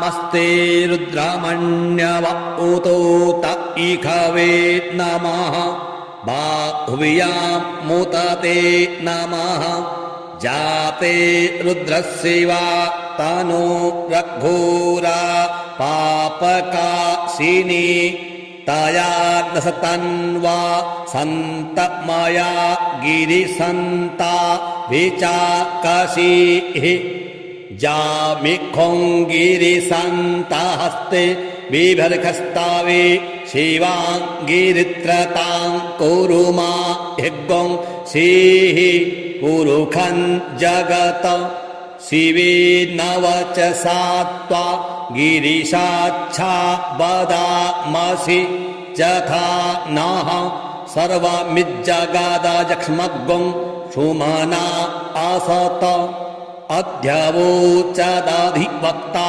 नमस्ते रुद्रमण्यव उतोत इखवे नमः बाहुव्यां मुतते नमः जाते रुद्रस्यैवा तनो रघोरा पापकाशिनी तया दशतन्वा सन्त मया गिरिसन्ता विचाकशीः जामिखों गिरिसन्तास्ते बिभर्खस्तावे शिवां गिरित्रतां कुरुमा हिग्गों सीः पुरुखं जगत शिवे नवचसा त्वा गिरिशाच्छा वदामसि यथा नः सर्वमिज्जगादजक्ष्मग्गुं सुमना असत अध्यवोचदधिवक्ता